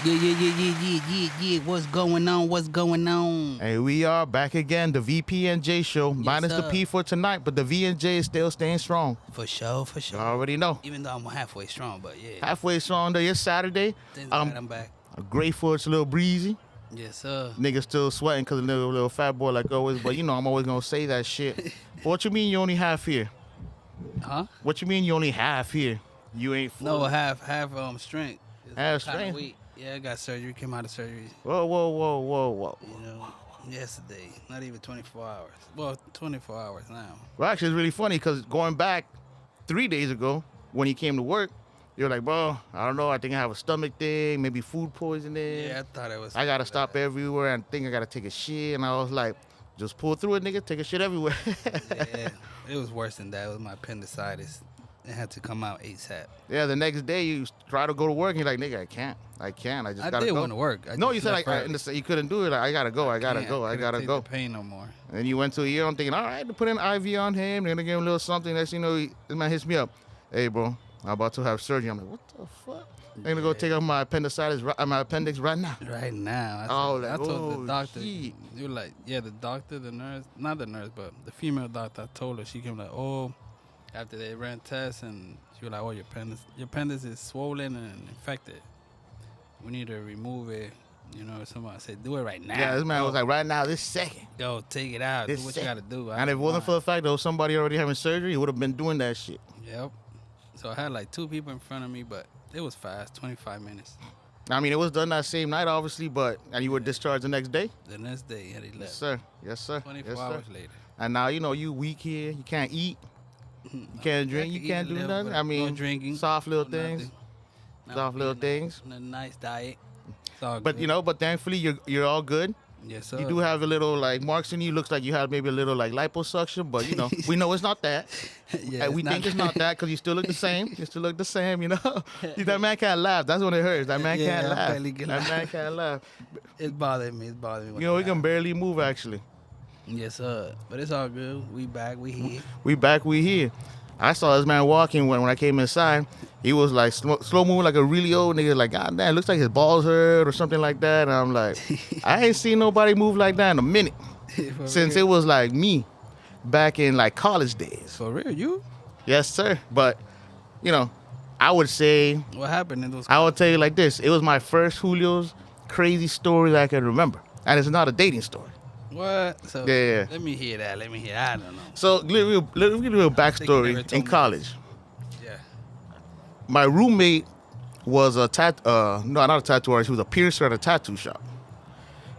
Yeah. What's going on? What's going on? Hey, we are back again, the VP and J show. Yes, Minus the sir. P for tonight, but the V and J is still staying strong. For sure. You already know. Even though I'm halfway strong, but yeah. Halfway strong day. It's Saturday. Things right, I'm back. Grateful it's a little breezy. Yes, sir. Niggas still sweating because a little fat boy like always, but you know I'm always gonna say that shit. But what you mean you only half here? Huh? What you mean you only half here? You ain't full. No, half strength. It's Half kinda strength? weak. Yeah, I got surgery. Came out of surgery. Whoa. You know, yesterday. Not even 24 hours. Well, 24 hours now. Well, actually, it's really funny because going back 3 days ago when you came to work, you're like, bro, I don't know. I think I have a stomach thing, maybe food poisoning. Yeah, I thought it was. I gotta stop everywhere and think I gotta take a shit. And I was like, just pull through it, nigga. Take a shit everywhere. Yeah, it was worse than that. It was my appendicitis. It had to come out ASAP. Yeah, the next day you try to go to work and you're like, nigga, I can't. I just I gotta did go. want to work. No, you said like you couldn't do it. Like, I gotta go. I gotta Can't. go. I Couldn't gotta take go. The pain no more. And you went to a year. I'm thinking, all right, to put an IV on him. They're gonna give him a little something. Next thing you know, this man hits me up. Hey, bro, I'm about to have surgery. I'm like, what the fuck? I'm gonna go take off my my appendix right now. Right now. I told the doctor. You were like, yeah, the doctor, the nurse, not the nurse, but the female doctor. I told her. She came like, oh, after they ran tests and she was like, oh, your appendix is swollen and infected. We need to remove it. You know, somebody said, do it right now. Yeah, this man was like, right now, this second. yo, take it out. This Do what second. you got to do. And if it wasn't for the fact that was somebody already having surgery, he would have been doing that shit. Yep. So I had like 2 people in front of me, but it was fast, 25 minutes. I mean, it was done that same night, obviously, and you were discharged the next day? The next day, yeah, they left. Yes, sir. Yes, sir. 24 yes, hours sir. later. And now, you weak here. You can't eat. You can't drink. You can't do nothing. I mean, no drinking, soft little no things. nothing. Now Soft I'm little eating things. A nice diet. It's all But, good. but thankfully, you're all good. Yes, sir. You do have a little, like, marks in you. Looks like you have maybe a little, like, liposuction. But, we know it's not that. yeah, We think it's not that because you still look the same. You still look the same, That man can't laugh. That's when it hurts. That man Yeah, can't I laugh. barely can That laugh. man can't laugh. It bothered me. It bothered me. We can barely move, actually. Yes, sir. But it's all good. We back. We here. We back, we here. I saw this man walking when I came inside. He was like slow moving like a really old nigga. Like, God damn, looks like his balls hurt or something like that. And I'm like, I ain't seen nobody move like that in a minute. Since it was like me back in like college days. For real, you? Yes, sir. But, I would say, What happened in those? I would tell you like this. It was my first Julio's crazy story that I can remember. And it's not a dating story. What? So Yeah. Let me hear that. I don't know. So, let me give you a backstory told in me college. Yeah. My roommate was not a tattoo artist. He was a piercer at a tattoo shop.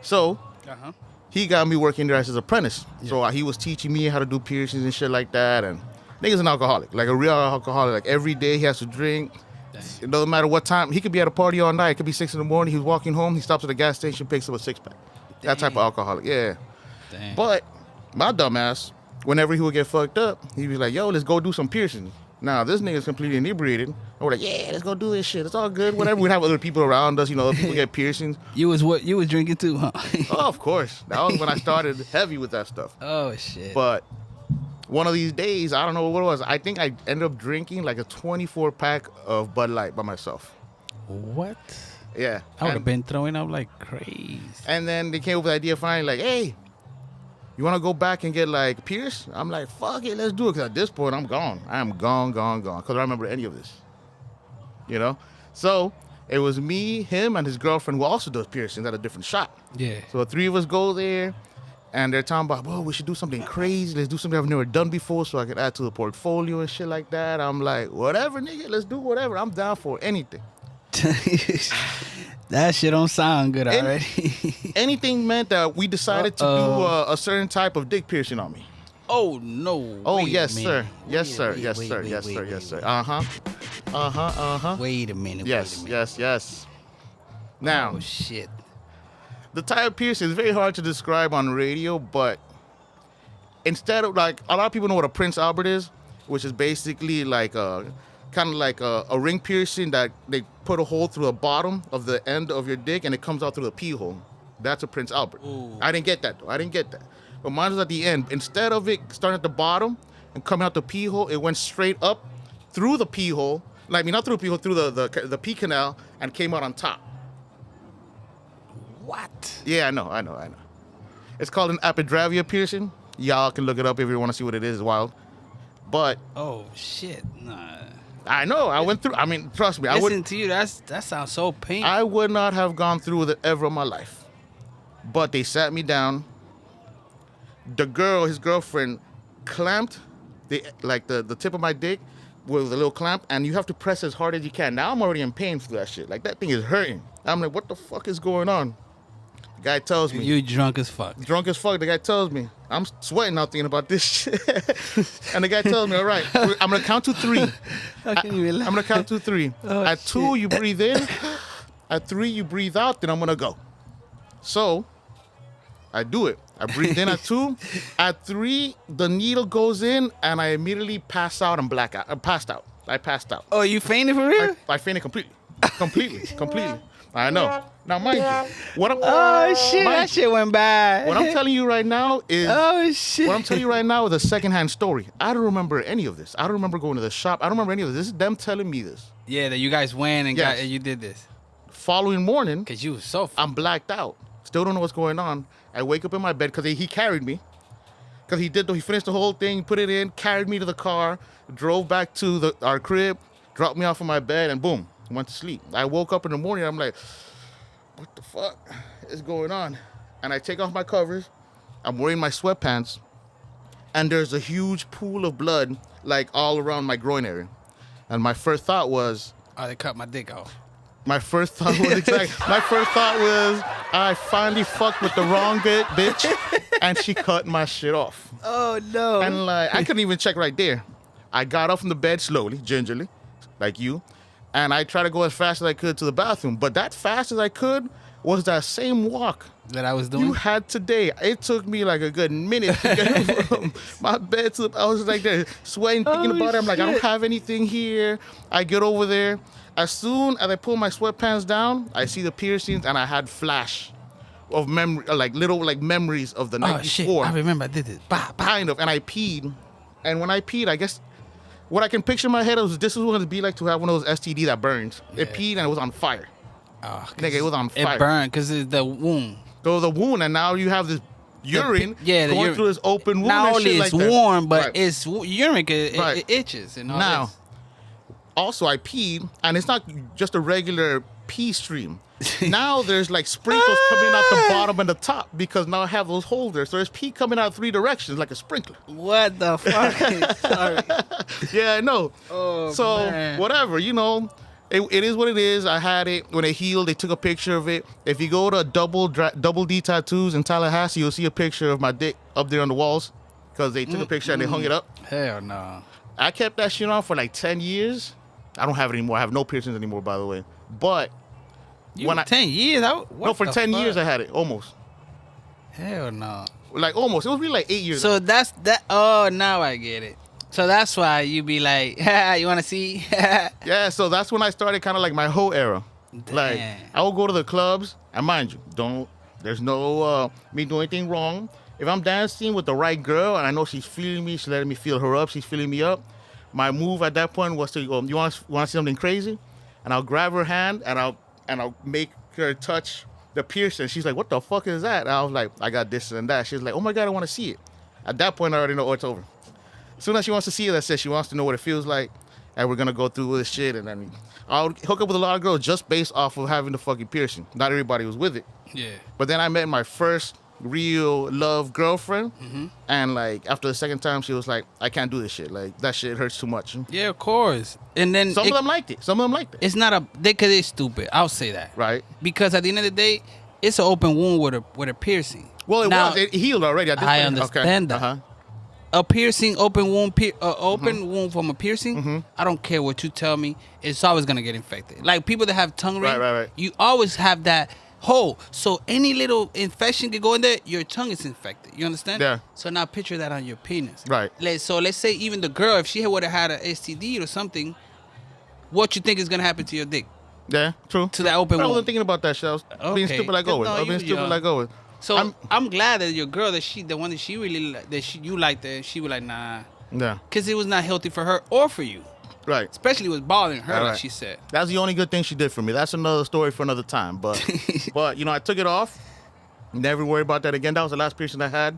So Uh-huh. he got me working there as his apprentice. So he was teaching me how to do piercings and shit like that. And nigga's an alcoholic, like a real alcoholic. Like every day he has to drink. Dang. It doesn't matter what time. He could be at a party all night. It could be 6 a.m. He's walking home. He stops at the gas station, picks up a 6-pack. That type of Dang. alcoholic. Yeah. Damn. But my dumbass, whenever he would get fucked up, he'd be like, yo, let's go do some piercings. Now, this nigga's completely inebriated. And we're like, yeah, let's go do this shit. It's all good. Whatever. We'd have other people around us. Other people get piercings. You was drinking too, huh? Oh, of course. That was when I started heavy with that stuff. Oh shit. But one of these days, I don't know what it was. I think I ended up drinking like a 24-pack of Bud Light by myself. What? Yeah. I would have And- been throwing up like crazy. And then they came up with the idea finally, like, hey, you want to go back and get like pierced? I'm like, fuck it, let's do it. Because at this point, I'm gone. I am gone. Because I don't remember any of this. So it was me, him, and his girlfriend who also does piercings at a different shop. Yeah. So the 3 of us go there. And they're talking about, bro, we should do something crazy. Let's do something I've never done before so I can add to the portfolio and shit like that. I'm like, whatever, nigga. Let's do whatever. I'm down for anything. That shit don't sound good And- already. Anything meant that we decided to do a certain type of dick piercing on me. Oh no. Oh, Wait a yes, minute. sir. Yes, Wait a- sir. wait, Yes, wait, sir. wait, Yes, wait, sir. wait, Yes, sir. wait. Uh-huh. Wait a minute. Yes, Wait a minute. yes. Now, Oh shit. the type of piercing is very hard to describe on radio, but instead of like, a lot of people know what a Prince Albert is, which is basically like kind of like a ring piercing that they put a hole through the bottom of the end of your dick and it comes out through the pee hole. That's a Prince Albert. Ooh. I didn't get that though. But mine was at the end. Instead of it starting at the bottom and coming out the pee hole, it went straight up through the pee hole. Like, I mean, not through the pee hole, through the pee canal and came out on top. What? Yeah, I know. It's called an epidravian piercing. Y'all can look it up if you want to see what it is. It's wild. But Oh shit! Nah. I know. I went through. I mean, trust me. Listen to you. That sounds so painful. I would not have gone through with it ever in my life. But they sat me down. The girl, his girlfriend, clamped the tip of my dick with a little clamp, and you have to press as hard as you can. Now I'm already in pain for that shit. Like, that thing is hurting. I'm like, what the fuck is going on? The guy tells me. You drunk as fuck. Drunk as fuck. The guy tells me. I'm sweating out thinking about this shit. And the guy tells me, all right, I'm going to count to 3. How can you relax? I'm going to count to 3. Oh, At 2, you breathe in. At 3, you breathe out. Then I'm going to go. So I do it. I breathe in at 2. At 3, the needle goes in, and I immediately pass out and black out. I passed out. Oh, you fainted for real? I fainted completely. Completely. I know. Now, mind you, Oh shit! That shit went bad. what I'm telling you right now is Oh shit! what I'm telling you right now is a secondhand story. I don't remember any of this. I don't remember going to the shop. I don't remember any of this. This is them telling me this. Yeah, that you guys went and Yes. and you did this Following morning, because you was so. I'm blacked out. Still don't know what's going on. I wake up in my bed because he carried me. Because he finished the whole thing, put it in, carried me to the car, drove back to our crib, dropped me off in my bed, and boom, went to sleep. I woke up in the morning, I'm like, what the fuck is going on? And I take off my covers. I'm wearing my sweatpants. And there's a huge pool of blood, like, all around my groin area. And my first thought was... Oh, they cut my dick off. My first thought was I finally fucked with the wrong bitch, and she cut my shit off. Oh no! And like, I couldn't even check right there. I got up from the bed slowly, gingerly, like you, and I tried to go as fast as I could to the bathroom. But that fast as I could was that same walk that I was doing. you had today. It took me like a good minute to get from my bed to. I was like there, sweating, thinking about it. I'm like, I don't have anything here. I get over there. As soon as I pull my sweatpants down, I see the piercings, and I had flash of memory, like little like memories of the night before. I remember I did it. Kind of, and I peed. And when I peed, I guess what I can picture in my head is this is what it'd be like to have one of those STD that burns. Yeah. It peed and it was on fire. Oh, Nigga, it was on fire. It burned because it's the wound. So the wound, and now you have this urine going through this open wound. Not and only shit it's like warm, but right. it's urine. It itches and all Now, this. also I peed, and it's not just a regular pee stream. Now there's like sprinkles coming out the bottom and the top because now I have those holders. So there's pee coming out 3 directions like a sprinkler. What the fuck? Sorry. Yeah, I know. Oh, so man. whatever, you know, it is what it is. I had it when it healed. They took a picture of it. If you go to Double D Tattoos in Tallahassee, you'll see a picture of my dick up there on the walls because they took a picture and they hung it up. Hell no. I kept that shit on for like 10 years. I don't have it anymore. I have no piercings anymore, by the way. But When 10 years? No, for 10 years I had it, almost. Hell no. Like almost. It was really like 8 years. So that's that. Oh, now I get it. So that's why you be like, you want to see? Yeah, so that's when I started kind of like my whole era. Damn. Like, I will go to the clubs, and mind you, there's no me doing anything wrong. If I'm dancing with the right girl, and I know she's feeling me, she's letting me feel her up, she's feeling me up, my move at that point was to go, you want to see something crazy? And I'll grab her hand, and I'll make her touch the piercing. She's like, what the fuck is that? And I was like, I got this and that. She's like, oh my God, I want to see it. At that point, I already know it's over. As soon as she wants to see it, I said she wants to know what it feels like, and we're going to go through this shit, and then I'll hook up with a lot of girls just based off of having the fucking piercing. Not everybody was with it. Yeah. But then I met my first real love girlfriend, and like after the second time, she was like, I can't do this shit. Like, that shit hurts too much. Yeah, of course. And then Some of them liked it. It's not because they're stupid. I'll say that. Right. Because at the end of the day, it's an open wound with a piercing. Well, it Now, was. It healed already. At this I point. understand that. Uh-huh. A piercing, open wound wound from a piercing, I don't care what you tell me, it's always gonna get infected. Like people that have tongue ring, Right. you always have that hole. So any little infection could go in there, your tongue is infected. You understand? Yeah. So now picture that on your penis. Right. So let's say even the girl, if she would have had an STD or something, what you think is gonna happen to your dick? Yeah, true. To that open But I wound. wasn't thinking about that shit. I was being Okay. stupid like always. No, I was being you stupid young. like always. So I'm glad that your girl, the one that she really you liked, that she was like, nah, Yeah. because it was not healthy for her or for you. Right. Especially was bothering her, All like right. she said. That's the only good thing she did for me. That's another story for another time. But, but I took it off. Never worry about that again. That was the last piercing I had.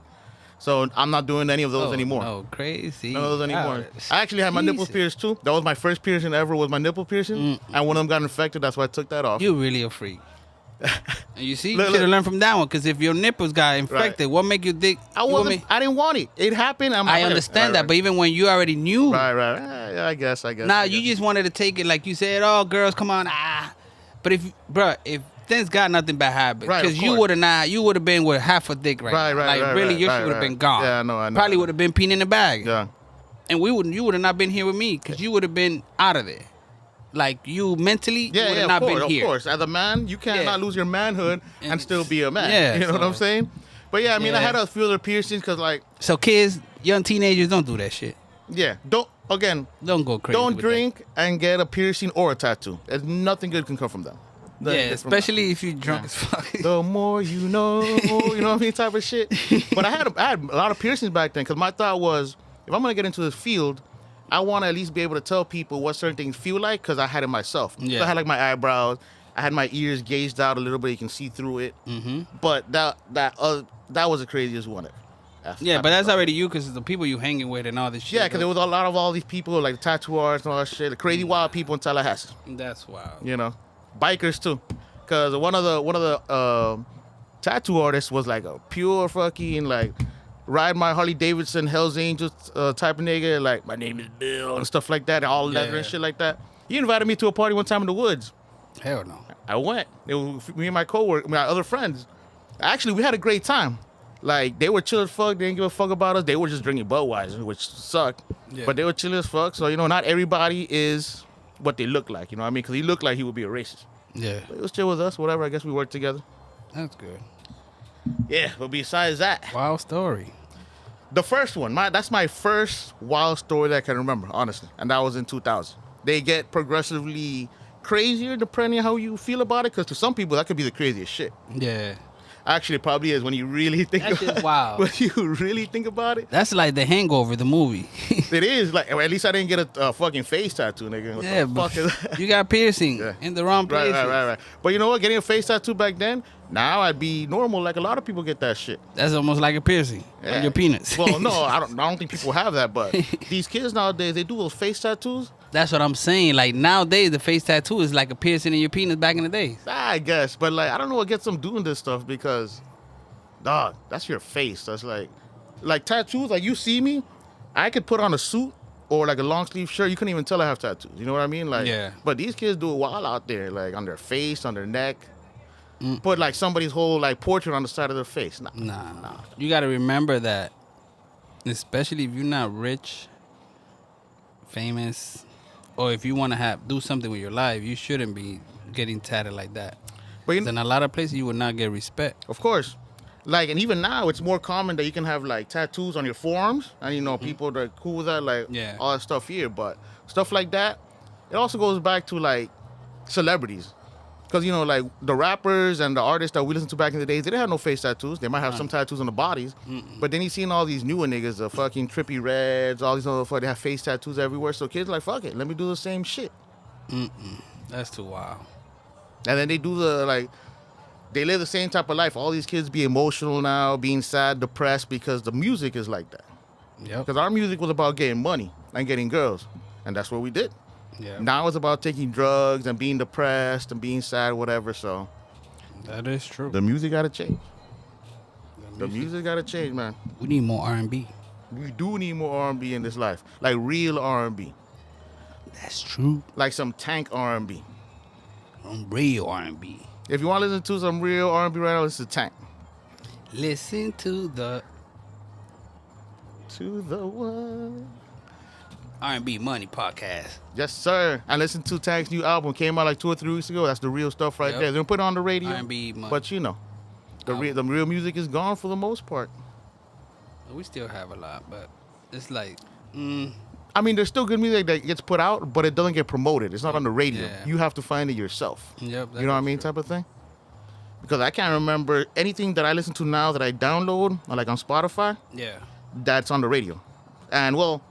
So I'm not doing any of those anymore. No, crazy. None of those anymore. God, I actually had my nipples Jesus. pierced too. That was my first piercing ever. Was my nipple piercing, and one of them got infected. That's why I took that off. You really a freak. And you see, you Look, should have look. learned from that one. Because if your nipples got infected, what make you think? I wasn't. I didn't want it. It happened. I understand that, but even when you already knew, right. I guess. now you just wanted to take it like you said. Oh, girls, come on, But if things got nothing but habit, Right, because of you course. would have been with half a dick right now. Like really, your shit would have been gone. Yeah, I know. Probably would have been peeing in the bag. Yeah. And you would have not been here with me because you would have been out of there. Like you mentally, you would have not been here. Of course. As a man, you cannot lose your manhood and still be a man. Yeah, You know what I'm saying? But yeah, I mean, I had a few other piercings because, like, So kids, young teenagers, don't do that shit. yeah, don't Don't go crazy. don't with drink and get a piercing or a tattoo. There's nothing good can come from them. that. Nothing Yeah, good from that. especially if you're drunk as fuck. The more you know, you know what I mean, type of shit. But I had a lot of piercings back then because my thought was, if I'm gonna get into this field, I want to at least be able to tell people what certain things feel like because I had it myself. Yeah. So I had like my eyebrows, I had my ears gauged out a little bit, you can see through it. Mm-hmm. But that was the craziest one ever. Yeah, but that's already you because the people you hanging with and all this shit. Yeah, because there was a lot of all these people, like the tattoo artists and all that shit, the crazy wild people in Tallahassee. That's wild. You know, bikers too, because one of the tattoo artists was like a pure fucking like ride my Harley Davidson Hell's Angels type of nigga, like my name is Bill and stuff like that, all leather and shit like that. He invited me to a party one time in the woods. Hell no. I went. It was me and my my other friends. Actually, we had a great time. Like, they were chill as fuck. They didn't give a fuck about us. They were just drinking Budweiser, which sucked. Yeah. But they were chill as fuck. So, not everybody is what they look like. You know what I mean? Because he looked like he would be a racist. Yeah, But it was chill with us. Whatever. I guess we worked together. that's good. Yeah. But besides that, Wild story. the first one, that's my first wild story that I can remember, honestly. And that was in 2000. They get progressively crazier depending on how you feel about it. Because to some people, that could be the craziest shit. Yeah, Actually, it probably is when you really think That about shit's it. wild. When you really think about it. that's like The Hangover, the movie. It is like, or at least I didn't get a fucking face tattoo, nigga. What Yeah, the fuck is that? you got piercing Yeah. in the wrong place. Right. But you know what? Getting a face tattoo back then, now I'd be normal. Like a lot of people get that shit. That's almost like a piercing Yeah. on your penis. Well, no, I don't think people have that. But these kids nowadays, they do those face tattoos. That's what I'm saying. Like nowadays, the face tattoo is like a piercing in your penis. Back in the days, I guess, but like I don't know what gets them doing this stuff because, dog, that's your face. That's like tattoos. Like you see me, I could put on a suit or like a long sleeve shirt. You couldn't even tell I have tattoos. You know what I mean? Like, Yeah. But these kids do it wild out there, like on their face, on their neck. Put like somebody's whole like portrait on the side of their face. nah. You got to remember that, especially if you're not rich, famous, or if you want to do something with your life, you shouldn't be getting tatted like that. But 'Cause in a lot of places, you would not get respect. of course. Like, and even now, it's more common that you can have like tattoos on your forearms, and people that are cool with that, like Yeah. all that stuff here. But stuff like that, it also goes back to like celebrities, because like the rappers and the artists that we listened to back in the days, they didn't have no face tattoos. They might have some tattoos on the bodies, but then you seen all these newer niggas, the fucking Trippie Reds, all these other fuck, they have face tattoos everywhere. So kids like, fuck it, let me do the same shit, That's too wild. and then they do they live the same type of life. All these kids be emotional now, being sad, depressed, because the music is like that. Yep. Because our music was about getting money and getting girls, and that's what we did. Yeah. Now it's about taking drugs and being depressed and being sad, whatever. So That is true. the music gotta change. The music gotta change, man. We need more R&B. We do need more R&B in this life, like real R&B, That's true. like some Tank R&B. Real R&B. If you want to listen to some real R&B right now, listen to Tank. Listen to the To the one. R&B Money podcast. Yes, sir. And listen to Tank's new album. Came out like 2 or 3 weeks ago. That's the real stuff right Yep. there. They don't put it on the radio. R&B Money. But the real music is gone for the most part. We still have a lot, but it's like, I mean, there's still good music that gets put out, but it doesn't get promoted. It's not on the radio. Yeah. You have to find it yourself. Yep, You that know what I is mean, true. type of thing. Because I can't remember anything that I listen to now that I download, or like on Spotify, yeah. that's on the radio. And well,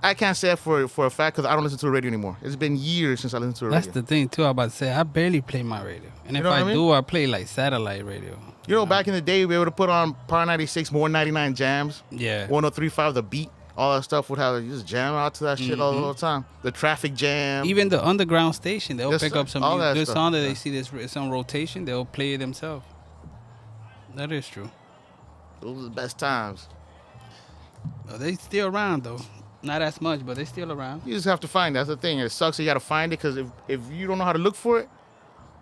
I can't say it for a fact because I don't listen to the radio anymore. It's been years since I listened to the radio. That's the thing too. I was about to say I barely play my radio, and if know what I mean? do, I play like satellite radio. You know, back in the day, we were able to put on Power 96, more 99 jams. Yeah. 103.5, The Beat. All that stuff would have you just jam out to that shit all the time. The Traffic Jam. Even the underground station, they'll pick up some good song that yeah. they see it's on rotation. They'll play it themselves. That is true. Those are the best times. Oh, they still around though. Not as much, but they still around. You just have to find it. That's the thing. It sucks that you got to find it because if you don't know how to look for it,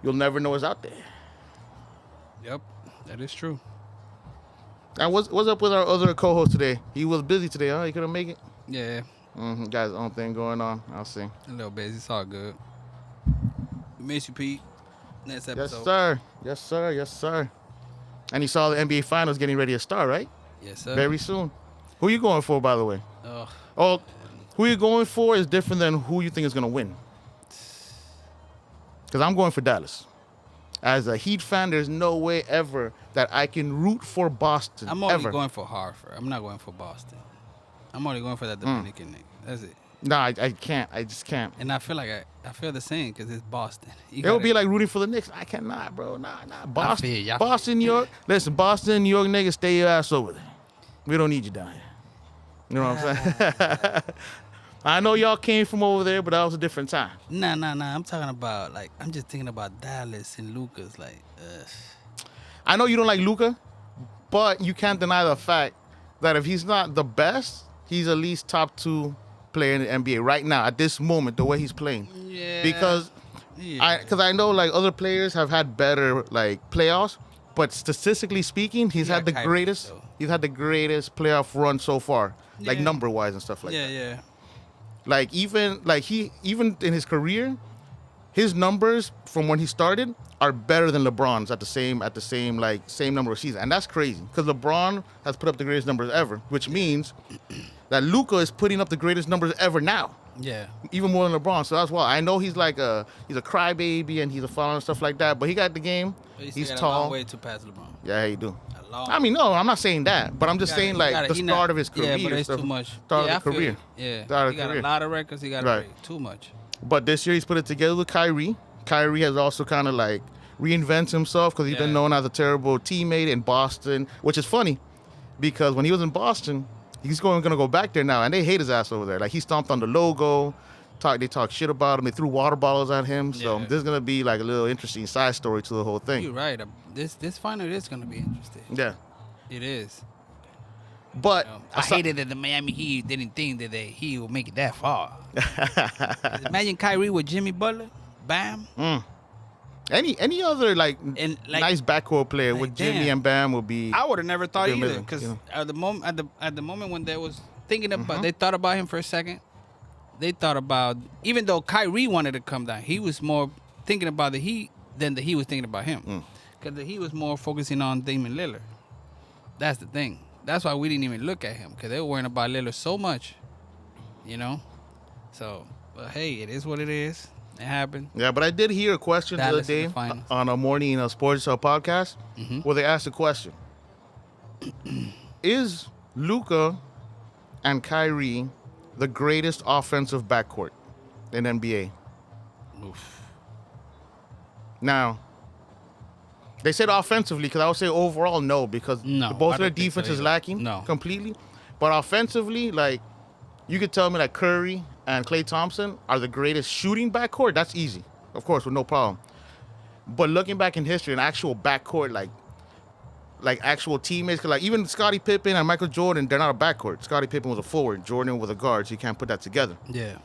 you'll never know it's out there. Yep, that is true. And what's up with our other co-host today? He was busy today, huh? He couldn't make it? Yeah. Got his own thing going on. I'll see. A little busy. It's all good. We miss you, Pete. Next episode. Yes, sir. Yes, sir. Yes, sir. And you saw the NBA Finals getting ready to start, right? Yes, sir. Very soon. Who you going for, by the way? Oh, who you going for is different than who you think is going to win. Because I'm going for Dallas. As a Heat fan, there's no way ever that I can root for Boston. I'm only going for Hartford. I'm not going for Boston. I'm only going for that Dominican nigga. That's it. No, I can't. I just can't. And I feel like I feel the same because it's Boston. It would be like rooting for the Knicks. I cannot, bro. Nah. Boston, New York. Listen, Boston, New York niggas, stay your ass over there. We don't need you down here. You know what I'm saying? I know y'all came from over there, but that was a different time. Nah. I'm talking about, like, I'm just thinking about Dallas and Lucas. Like, I know you don't like Luka, but you can't deny the fact that if he's not the best, he's at least top 2 player in the NBA right now at this moment, the way he's playing. Yeah. Because I know like other players have had better like playoffs, but statistically speaking, he's had the greatest. He's had the greatest playoff run so far, like number wise and stuff like that. Yeah. Like even in his career, his numbers from when he started are better than LeBron's at the same number of seasons, and that's crazy because LeBron has put up the greatest numbers ever, which means that Luka is putting up the greatest numbers ever now. Yeah. Even more than LeBron. So that's why I know he's like he's a crybaby and he's a follower and stuff like that, but he got the game. He's tall. A long way to pass LeBron. Yeah, he do. I mean, no, I'm not saying that, but I'm just saying like the start of his career. Yeah, but it's too much. Start of the career. Yeah. He got career. a lot of records. He got too much. But this year he's put it together with Kyrie. Kyrie has also kind of like reinvented himself because he's been known as a terrible teammate in Boston, which is funny because when he was in Boston, he's going to go back there now, and they hate his ass over there. Like he stomped on the logo. They talk shit about him. They threw water bottles at him. So this is gonna be like a little interesting side story to the whole thing. You're right. This final is gonna be interesting. Yeah, it is. But I hated that the Miami Heat didn't think that he would make it that far. Imagine Kyrie with Jimmy Butler, Bam. Any other nice backcourt player with Jimmy and Bam would be. I would have never thought either because at the moment when they was thinking about, they thought about him for a second. They thought about, even though Kyrie wanted to come down, he was more thinking about the Heat than the Heat was thinking about him. Because the Heat was more focusing on Damian Lillard. That's the thing. That's why we didn't even look at him, because they were worrying about Lillard so much, you know? So, but hey, it is what it is. It happened. Yeah, but I did hear a question the other day on a morning sports podcast where they asked the question, is Luka and Kyrie the greatest offensive backcourt in NBA? Oof. Now, they said offensively, because I would say overall no, because both of their defense is lacking completely. But offensively, like, you could tell me that Curry and Klay Thompson are the greatest shooting backcourt. That's easy, of course, with no problem. But looking back in history, an actual backcourt, like actual teammates, cause like even Scottie Pippen and Michael Jordan, they're not a backcourt. Scottie Pippen was a forward, Jordan was a guard, so you can't put that together. Yeah.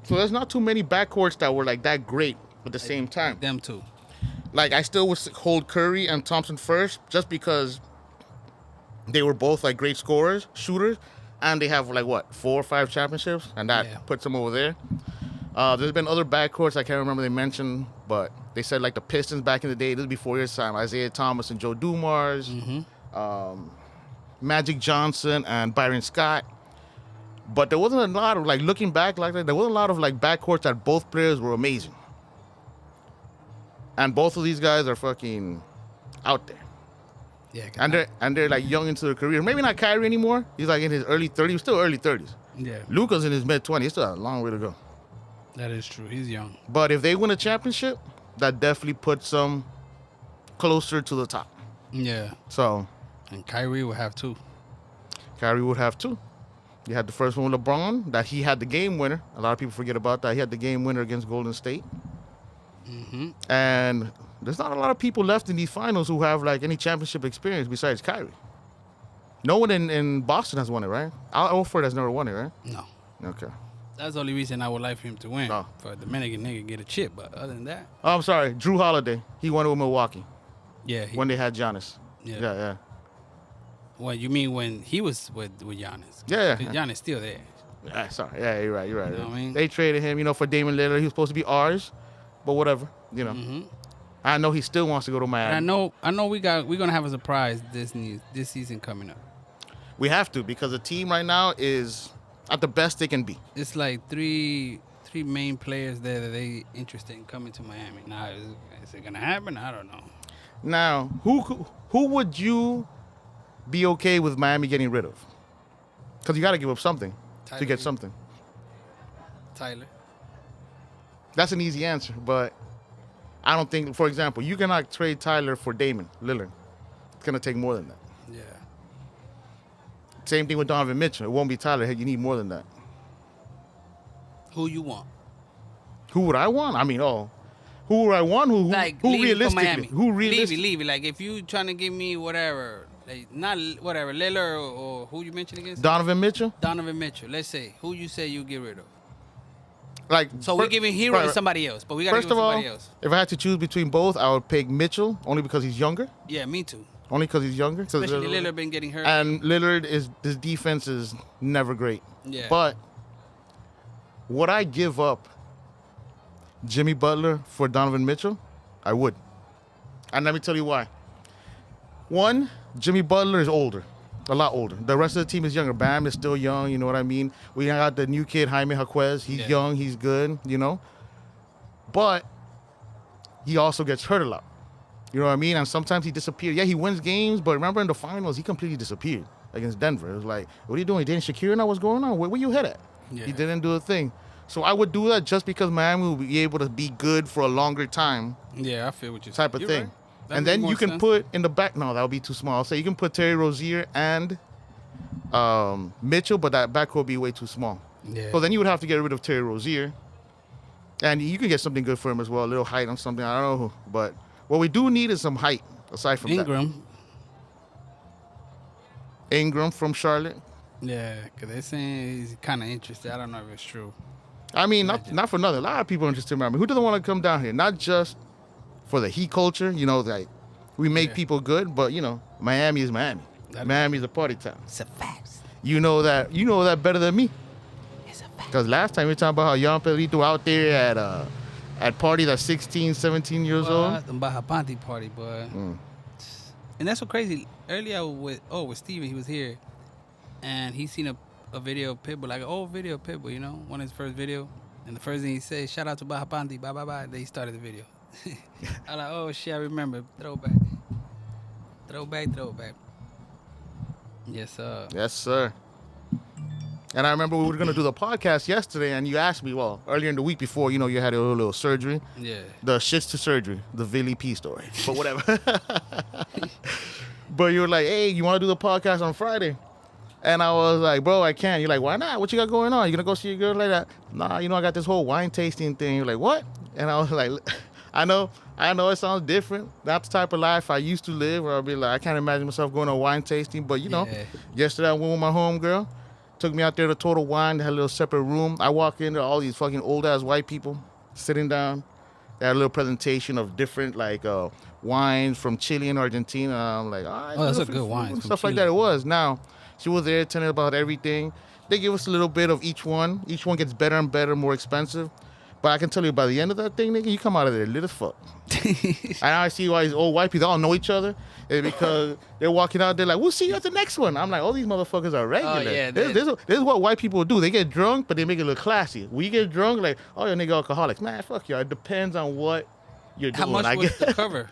So there's not too many backcourts that were like that great at the same time. Them too. Like I still would hold Curry and Thompson first, just because they were both like great scorers, shooters, and they have like 4 or 5 championships, and that puts them over there. There's been other backcourts I can't remember they mentioned, but they said like the Pistons back in the day. This is before your time. Isaiah Thomas and Joe Dumars, Magic Johnson and Byron Scott. But there wasn't a lot of, like, looking back like that, there wasn't a lot of like backcourts that both players were amazing. And both of these guys are fucking out there. Yeah. And they're like young into their career. Maybe not Kyrie anymore. He's like in his early 30s, still early 30s. Yeah. Luka's in his mid-20s. He's still a long way to go. That is true. He's young. But if they win a championship, that definitely puts them closer to the top. Yeah. So. And Kyrie will have 2. Kyrie would have 2. You had the first one with LeBron, that he had the game winner. A lot of people forget about that. He had the game winner against Golden State. Mm-hmm. And there's not a lot of people left in these finals who have like any championship experience besides Kyrie. No one in Boston has won it, right? Al Horford has never won it, right? No. Okay. That's the only reason I would like for him to win. Oh. For the Dominican nigga get a chip, but other than that. Oh, I'm sorry. Drew Holiday. He won it with Milwaukee. Yeah. When they had Giannis. Yeah. What you mean when he was with Giannis? Yeah. Giannis still there. Yeah, sorry. Yeah, you're right. You know what I mean? They traded him, for Damian Lillard. He was supposed to be ours, but whatever, Mm-hmm. I know he still wants to go to Miami. And I know we're gonna have a surprise this season coming up. We have to, because the team right now is at the best they can be. It's like three main players there that they interested in coming to Miami. Now, is it gonna happen? I don't know. Now, who would you be okay with Miami getting rid of? Because you got to give up something to get something. Tyler. That's an easy answer, but I don't think, for example, you cannot trade Tyler for Damian Lillard. It's going to take more than that. Yeah. Same thing with Donovan Mitchell. It won't be Tyler. Hey, you need more than that. Who you want? Who would I want? I mean, who would I want? Who realistically? Who realistically? Leave it. Like, if you trying to give me whatever, like, not whatever, Lillard or who you mentioned against? Donovan Mitchell? Donovan Mitchell. Let's say. Who you say you get rid of? Like, so we're giving Hero to somebody else, but we got to give it to somebody else. If I had to choose between both, I would pick Mitchell, only because he's younger. Yeah, me too. Only because he's younger. Especially Lillard been getting hurt. And Lillard, his defense is never great. Yeah. But would I give up Jimmy Butler for Donovan Mitchell? I would. And let me tell you why. One, Jimmy Butler is older. A lot older. The rest of the team is younger. Bam is still young, you know what I mean? We got the new kid, Jaime Jaquez. He's young, he's good, But he also gets hurt a lot. You know what I mean? And sometimes he disappears. Yeah, he wins games, but remember in the finals, he completely disappeared against Denver. It was like, what are you doing? Didn't Shakira know what's going on? Where you head at? Yeah. He didn't do a thing. So I would do that just because Miami will be able to be good for a longer time. Yeah, I feel what you're saying. Type of thing. Right. And then you can put in the back. No, that would be too small. So you can put Terry Rozier and Mitchell, but that back would be way too small. Yeah. So then you would have to get rid of Terry Rozier. And you can get something good for him as well. A little height on something. I don't know. But what we do need is some height aside from Ingram. that. Ingram from Charlotte. Yeah, because they're saying he's kind of interested. I don't know if it's true. I mean, not for nothing. A lot of people are interested in Miami. Who doesn't want to come down here? Not just for the Heat culture, like we make people good, but Miami is Miami. Miami is a party town. It's a fact. You know that better than me. It's a fact. Because last time we were talking about how young Pedrito out there at parties at 16, 17 years old. The Baja Panty party, boy. And that's so crazy. Earlier with Steven, he was here, and he seen a video of Pitbull, like an old video of Pitbull, one of his first video. And the first thing he said, shout out to Baja Panty, bye, bye, bye. Then he started the video. I'm like, oh shit, I remember. Throwback. Yes, sir. Yes, sir. And I remember we were going to do the podcast yesterday, and you asked me, earlier in the week before, you had a little surgery. Yeah. The shits to surgery, the Villy P story. But whatever. But you were like, hey, you want to do the podcast on Friday? And I was like, bro, I can't. You're like, why not? What you got going on? You going to go see a girl like that? Nah, I got this whole wine tasting thing. You're like, what? And I was like, I know it sounds different. That's the type of life I used to live, where I'll be like, I can't imagine myself going to wine tasting. But, yesterday I went with my homegirl, took me out there to Total Wine. They had a little separate room. I walk in, there all these fucking old-ass white people sitting down. They had a little presentation of different, wines from Chile and Argentina. I'm like, all right. Oh, that's a good wine. Stuff like that it was. Now, she was there telling about everything. They give us a little bit of each one. Each one gets better and better, more expensive. But I can tell you, by the end of that thing, nigga, you come out of there lit as fuck. And I see why these old white people all know each other. It's because they're walking out there like, we'll see you at the next one. I'm like, all these motherfuckers are regular. Oh, yeah, this is what white people do. They get drunk, but they make it look classy. We get drunk, like, oh, your nigga alcoholics. Man, fuck y'all. It depends on what you're doing. How much was the cover?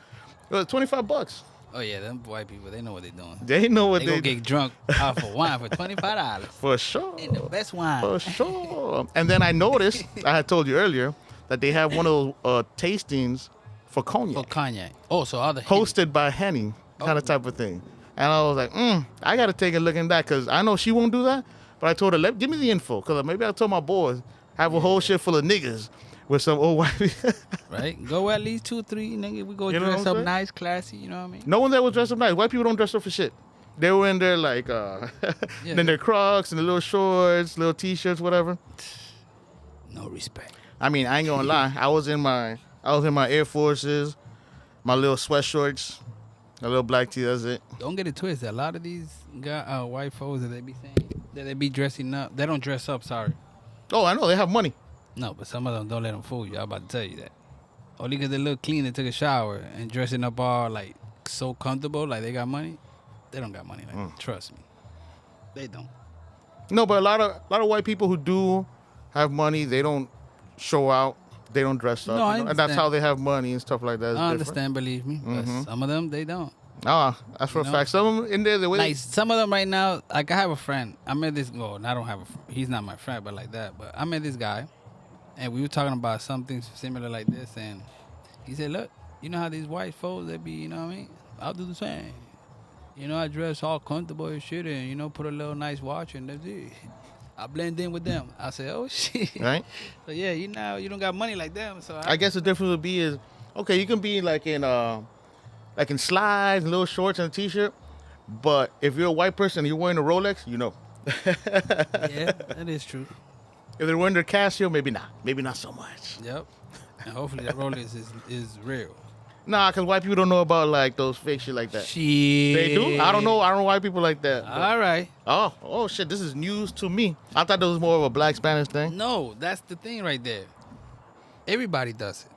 $25. Oh yeah, them white people, they know what they're doing. They know what They they gonna get drunk off of wine for $25. for sure. And the best wine. For sure. And then I noticed, I had told you earlier, that they have one of those tastings for cognac. For cognac. Oh, so all the Hosted by Henny, kind of type of thing. And I was like, I got to take a look at that because I know she won't do that. But I told her, give me the info because maybe I told my boys, have a whole shit full of niggas with some old white people. Right? Go at least 2 or 3, nigga. We go You know dress what I'm up saying? nice, classy, you know what I mean? No one there was dressed up nice. White people don't dress up for shit. They were in their like, then their Crocs and the little shorts, little T-shirts, whatever. No respect. I mean, I ain't gonna lie. I was in my Air Forces, my little sweatshorts, a little black tee. That's it. Don't get it twisted. A lot of these white folks that they be saying that they be dressing up, they don't dress up. Sorry. Oh, I know they have money. No, but some of them don't let them fool you. I'm about to tell you that. Only because they look clean and took a shower and dressing up all like so comfortable, like they got money. They don't got money like that. Trust me. They don't. No, but a lot of white people who do have money, they don't show out. They don't dress up. No, I and that's understand. how they have money and stuff like that. It's I different. understand, believe me. But some of them, they don't. That's for a fact. Some of them in there, the way Like some of them right now, like I have a friend. I met this. Well, I don't have a. He's not my friend, but like that. But I met this guy, and we were talking about something similar like this, and he said, "Look, you know how these white folks they be, you know what I mean? I'll do the same. You know, I dress all comfortable and shit, and you know, put a little nice watch, and that's it. I blend in with them." I said, "Oh shit." right? So yeah, you don't got money like them. So I guess the difference would be is, okay, you can be like in slides, little shorts, and a T-shirt, but if you're a white person and you're wearing a Rolex, you know. yeah, that is true. If they're wearing their Casio, maybe not so much. Yep. And hopefully the Rolex is real. Nah, because white people don't know about like those fake shit like that. Shit. They do? I don't know white people like that. All right. Oh shit, this is news to me. I thought that was more of a black Spanish thing. No, that's the thing right there. Everybody does it.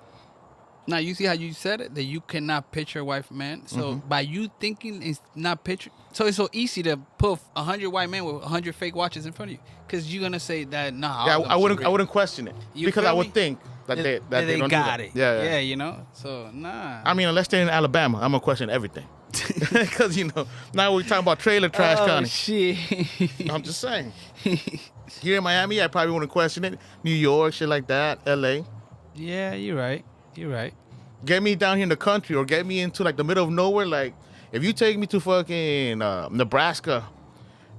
Now, you see how you said it? That you cannot picture a white man. So, by you thinking it's not picture. So, it's so easy to put 100 white men with 100 fake watches in front of you. Because you're going to say that, nah. Yeah, I wouldn't question it. You because feel I would me? think that they don't got do that. it. Yeah. you know? So, nah. I mean, unless they're in Alabama, I'm going to question everything. Because, now we're talking about trailer trash county. Shit. I'm just saying. Here in Miami, I probably wouldn't question it. New York, shit like that. L.A. Yeah, you're right. You're right. Get me down here in the country or get me into like the middle of nowhere. Like if you take me to fucking Nebraska,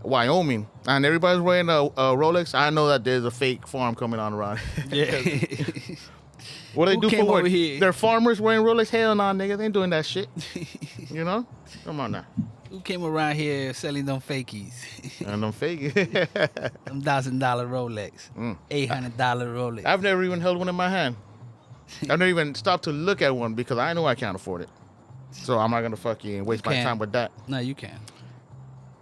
Wyoming, and everybody's wearing a Rolex, I know that there's a fake farm coming on around. Yeah. What do they Who do came for work? over here? They're farmers wearing Rolex. Hell nah, nigga. They ain't doing that shit. Come on now. Who came around here selling them fakies? And them fake. Them $1,000 Rolex. $800 Rolex. I've never even held one in my hand. I've never even stopped to look at one because I know I can't afford it. So I'm not gonna fucking waste my time with that. No, you can.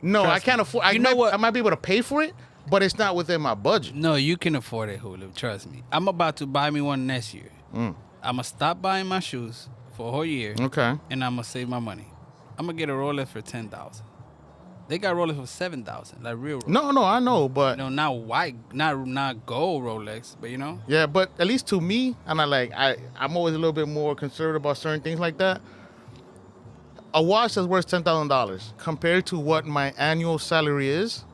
No, Trust I can't afford. I might be able to pay for it, but it's not within my budget. No, you can afford it, Hulu. Trust me. I'm about to buy me one next year. I'm gonna stop buying my shoes for a whole year. Okay. And I'm gonna save my money. I'm gonna get a Rolex for $10,000. They got Rolex for $7,000, like real Rolex. No, I know, but not white, not gold Rolex, but Yeah, but at least to me, and I'm always a little bit more conservative about certain things like that. A watch that's worth $10,000 compared to what my annual salary is,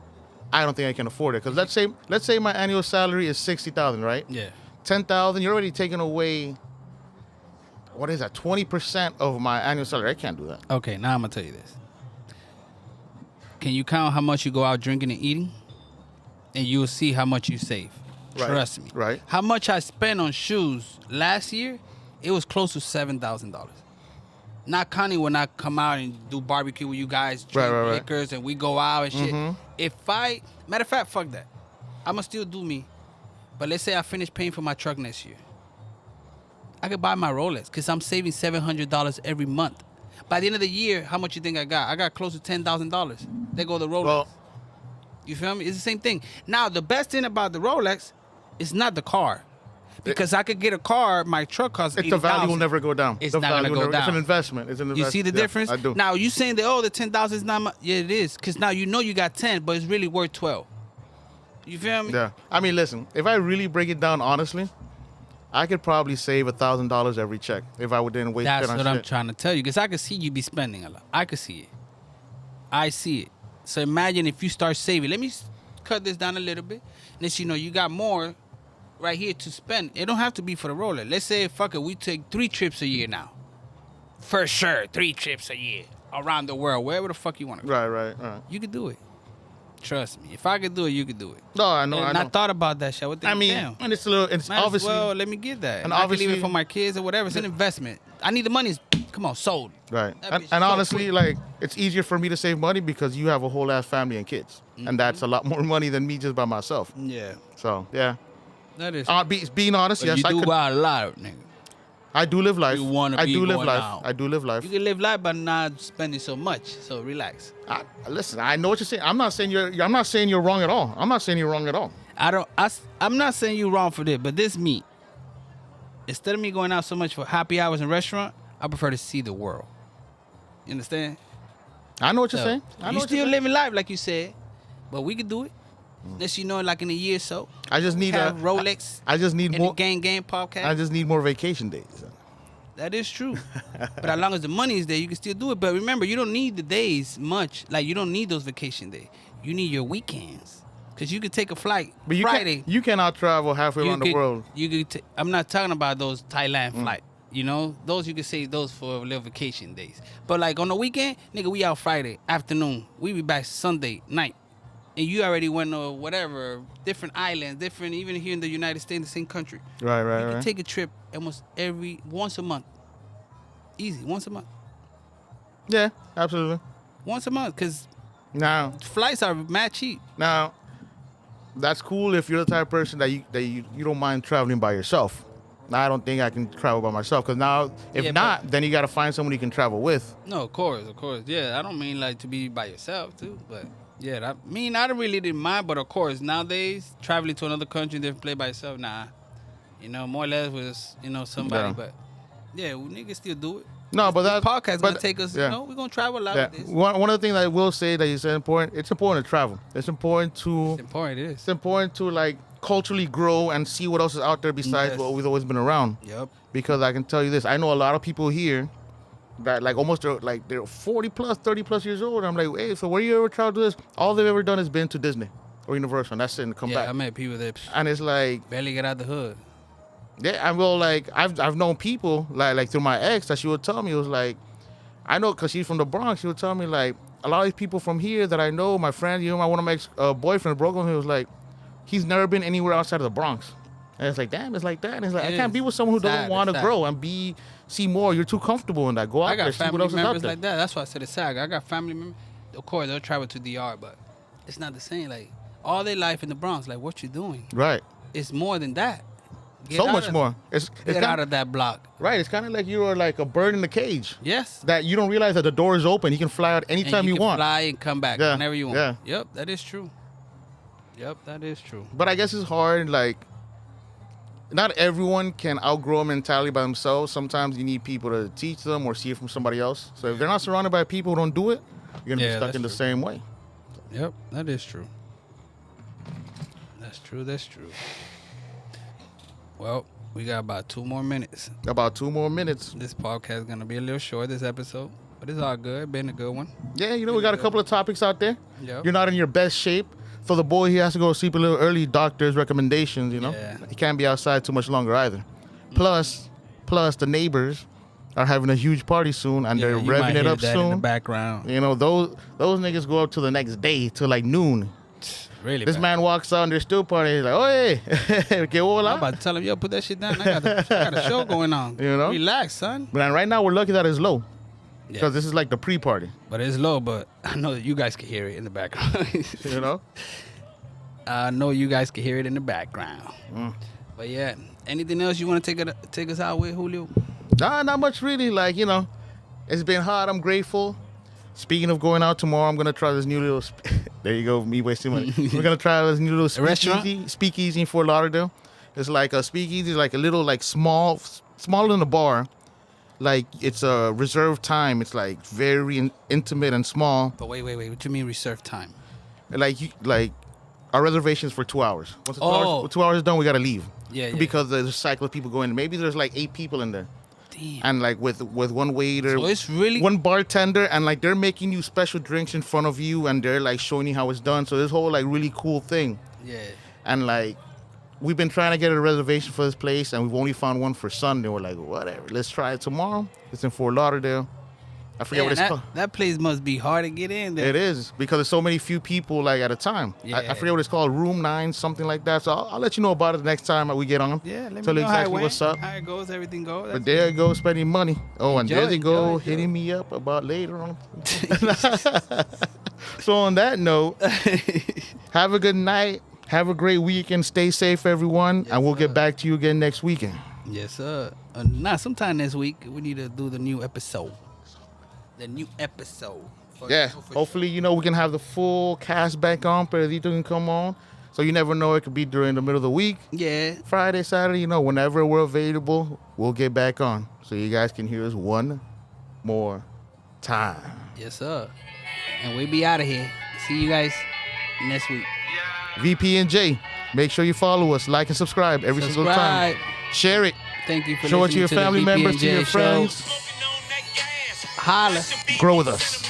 I don't think I can afford it. Because let's say my annual salary is $60,000, right? Yeah. $10,000, you're already taking away. What is that? 20% of my annual salary. I can't do that. Okay, now I'm gonna tell you this. Can you count how much you go out drinking and eating? And you'll see how much you save. Right. Trust me. Right. How much I spent on shoes last year, it was close to $7,000. Not counting when I come out and do barbecue with you guys, drink Right. liquors, and we go out and shit. Matter of fact, fuck that. I'ma still do me. But let's say I finish paying for my truck next year. I could buy my Rolex because I'm saving $700 every month. By the end of the year, how much you think I got? I got close to $10,000. There go the Rolex. Well, You feel me? It's the same thing. Now, the best thing about the Rolex is not the car. Because I could get a car, my truck costs $80,000. the value will never go down. It's The not going to value go will never- down. It's an investment. You see the difference? I do. Now, you saying that, the $10,000 is not much. Yeah, it is. Because now you know you got 10, but it's really worth 12. You feel me? Yeah. I mean, listen, if I really break it down honestly, I could probably save $1,000 every check if I didn't waste. That's it on what I'm shit. trying to tell you, because I can see you be spending a lot. I can see it. I see it. So imagine if you start saving. Let me cut this down a little bit. Let you know you got more right here to spend. It don't have to be for the roller. Let's say, fuck it, we take 3 trips a year now. For sure, 3 trips a year around the world, wherever the fuck you want to go. Right. You could do it. Trust me. If I could do it, you could do it. No, I know. And I thought about that shit. What the I mean, damn? and it's a little. It's Might obviously. as well let me get that. and And I can leave obviously- it for my kids or whatever. It's an investment. I need the money. Come on, sold. Right. That And, bitch and so honestly, quick. like, it's easier for me to save money because you have a whole ass family and kids. And that's a lot more money than me just by myself. Yeah, So, yeah. that is. Being honest, But yes, you I do could. wild a lot, nigga. I do live life. You wanna I be do live going life. out. I do live life. You can live life by not spending so much. So relax. Listen, I know what you're saying. I'm not saying you're wrong at all. I'm not saying you're wrong at all. I'm not saying you wrong for this, but this me. Instead of me going out so much for happy hours in restaurant, I prefer to see the world. You understand? I know what you're So, saying. I know you what still you're saying. living life like you said, but we could do it. Unless you know, like in a year or so. I just need have Rolex. I just need in more. the gang podcast. I just need more vacation days. That is true. But as long as the money is there, you can still do it. But remember, you don't need the days much. Like, you don't need those vacation days. You need your weekends. Because you could take a flight But Friday. you cannot travel halfway around the world. I'm not talking about those Thailand flight. You know, those you can save those for little vacation days. But like on the weekend, nigga, we out Friday afternoon. We be back Sunday night. And you already went to whatever, different islands, different, even here in the United States, the same country. Right, You can take a trip almost once a month. Easy, once a month. Yeah, absolutely. Once a month, because Now, flights are mad cheap. that's cool if you're the type of person that you don't mind traveling by yourself. Now, I don't think I can travel by myself because now, if Yeah, not, then you got to find someone you can travel with. No, of course. Yeah, I don't mean like to be by yourself too, but yeah, I really didn't mind, but of course, nowadays, traveling to another country, different place by yourself, nah. You know, more or less was, somebody, Yeah. but yeah, we niggas still do it. No, but This that podcast but- gonna take us, yeah. we're gonna travel a lot Yeah. with this. One of the things I will say that you said important. It's important to travel. It's important to. It's important, it is. It's important to like culturally grow and see what else is out there besides Yes. what we've always been around. Yep. Because I can tell you this, I know a lot of people here that like almost they're 40 plus, 30 plus years old. I'm like, hey, so where you ever traveled to this? All they've ever done is been to Disney or Universal, and that's it, and come Yeah, back. I met people that And it's like, barely get out the hood. yeah, I will like I've known people like through my ex that she would tell me, it was like, I know because she's from the Bronx. She would tell me like a lot of these people from here that I know, my friend, one of my ex boyfriends broke with him. He was like, he's never been anywhere outside of the Bronx. And it's like, damn, it's like that. And it's like, It I can't is. be with someone who doesn't Sad, want it's to sad. grow and see more. You're too comfortable in that. Go out I there, got see what family else is out members there. like that. That's why I said it's sad. I got family members. Of course, they'll travel to DR, but it's not the same. Like, all their life in the Bronx, like, what you doing? Right. It's more than that. Get So out much of- more. It's Get kinda, out of that block. right. It's kind of like you are like a bird in a cage. Yes. That you don't realize that the door is open. You can fly out And anytime you can want. fly and come back Yeah, whenever you want. yeah. Yep, that is true. Yep, that is true. But I guess it's hard. Like, not everyone can outgrow a mentality by themselves. Sometimes you need people to teach them or see it from somebody else. So if they're not surrounded by people who don't do it, you're gonna Yeah, be stuck that's in the true. same way. Yep, that is true. That's true. That's true. Well, we got about 2 more minutes. About 2 more minutes. This podcast is gonna be a little short this episode, but it's all good. Been a good one. Yeah, we got a couple of topics out there. Yep. You're not in your best shape. So the boy, he has to go sleep a little early. Doctor's recommendations, Yeah. He can't be outside too much longer either. Plus the neighbors are having a huge party soon, and they're you might revving it hear up that in the soon. background. Those niggas go up to the next day till like noon. Really This bad. man walks out and they're still partying. He's like, oh, hey, que hola. I'm about to tell him, yo, put that shit down. I got a show going on. You know? Relax, son. But right now, we're lucky that it's low. Yeah. Because this is like the pre-party, But it's low, but I know that you guys can hear it in the background. you know? I know you guys can hear it in the background. But yeah, anything else you want to take us out with, Julio? Nah, not much really. Like, it's been hot. I'm grateful. Speaking of going out tomorrow, I'm going to try this new little... there you go, me wasting money. We're going to try this new little restaurant? speakeasy in Fort Lauderdale. It's like a speakeasy, like a little, like smaller than a bar. Like, it's a reserved time. It's like very intimate and small. But wait. What you mean reserve time? Like our reservations for 2 hours. Once the Oh. 2 hours is done, we got to leave. Yeah. Because there's a cycle of people going. Maybe there's like 8 people in there. Damn. And like with one waiter, So it's really one bartender, and like they're making you special drinks in front of you, and they're like showing you how it's done. So this whole like really cool thing. Yeah. And like we've been trying to get a reservation for this place, and we've only found one for Sunday. We're like, whatever, let's try it tomorrow. It's in Fort Lauderdale. I forget what it's called. That place must be hard to get in there. It is, because there's so many few people like at a time. Yeah. I forget what it's called, Room 9, something like that. So I'll let you know about it the next time we get on. Yeah, let me Tell you know how it exactly went, what's up. how it goes, everything goes. But there you go, spending money. Oh, and there they go, enjoy. hitting me up about later on. So on that note, have a good night. Have a great weekend. Stay safe, everyone. Yes, and we'll sir. get back to you again next weekend. Yes, sir. Sometime next week, we need to do the new episode. Yeah, hopefully, we can have the full cast back on. Pedrito can come on. So you never know, it could be during the middle of the week. Yeah. Friday, Saturday, whenever we're available, we'll get back on. So you guys can hear us one more time. Yes, sir. And we'll be out of here. See you guys next week. VP and J, make sure you follow us, like and subscribe every single time. Share it. Thank you for Show it to listening your the family VP members, and to your J show. friends. Holla. Grow with us.